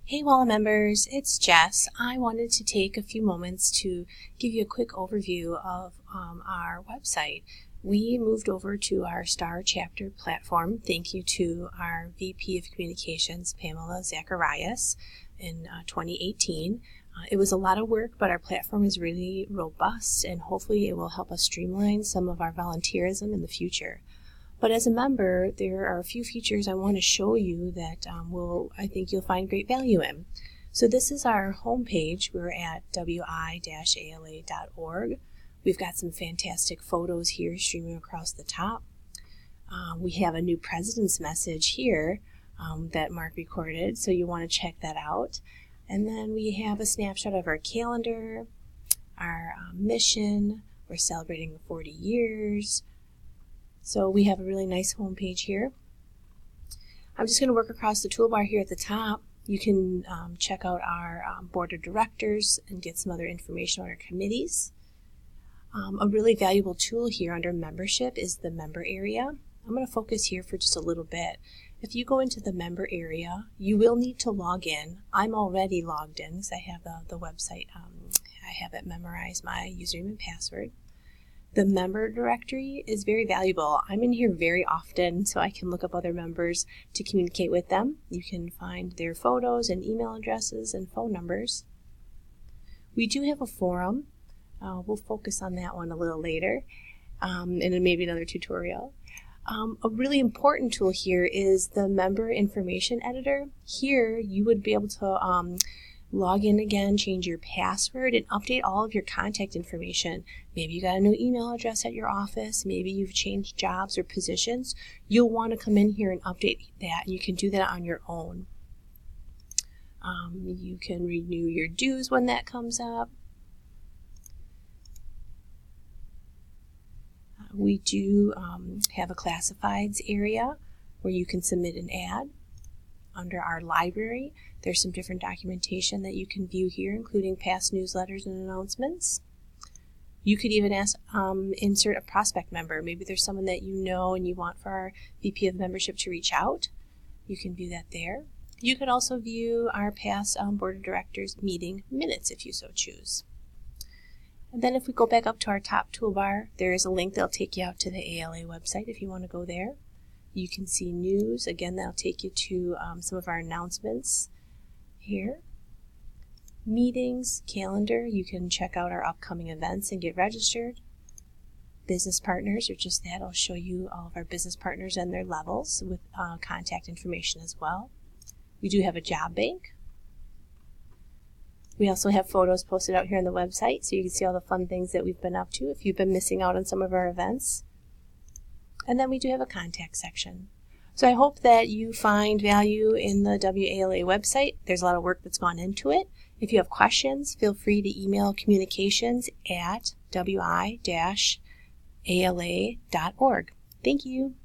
Hey WALA members, it's Jess. I wanted to take a few moments to give you a quick overview of our website. We moved over to our STAR chapter platform. Thank you to our VP of Communications, Pamela Zacharias, in 2018. It was a lot of work, but our platform is really robust and hopefully it will help us streamline some of our volunteerism in the future. But as a member, there are a few features I want to show you that I think you'll find great value in. So this is our homepage. We're at wi-ala.org. We've got some fantastic photos here streaming across the top. We have a new president's message here that Mark recorded, so you want to check that out. And then we have a snapshot of our calendar, our mission. We're celebrating 40 years. So we have a really nice home page here. I'm just going to work across the toolbar here at the top. You can check out our board of directors and get some other information on our committees. A really valuable tool here under membership is the member area. I'm going to focus here for just a little bit. If you go into the member area, you will need to log in. I'm already logged in because I have the website. I have it memorized, my username and password. The member directory is very valuable. I'm in here very often so I can look up other members to communicate with them. You can find their photos and email addresses and phone numbers. We do have a forum. We'll focus on that one a little later in maybe another tutorial. A really important tool here is the member information editor. Here you would be able to log in again, change your password, and update all of your contact information. Maybe you got a new email address at your office, maybe you've changed jobs or positions. You'll want to come in here and update that, and you can do that on your own. You can renew your dues when that comes up. We do have a classifieds area where you can submit an ad. Under our library, there's some different documentation that you can view here, including past newsletters and announcements. You could even insert a prospect member. Maybe there's someone that you know and you want for our VP of membership to reach out. You can view that there. You could also view our past board of directors meeting minutes if you so choose. And then if we go back up to our top toolbar, there is a link that'll take you out to the ALA website if you want to go there. You can see news. Again, that'll take you to some of our announcements here. Meetings, calendar. You can check out our upcoming events and get registered. Business partners, or just that. I'll show you all of our business partners and their levels with contact information as well. We do have a job bank. We also have photos posted out here on the website, so you can see all the fun things that we've been up to if you've been missing out on some of our events. And then we do have a contact section. So I hope that you find value in the WALA website. There's a lot of work that's gone into it. If you have questions, feel free to email communications@wi-ala.org. Thank you.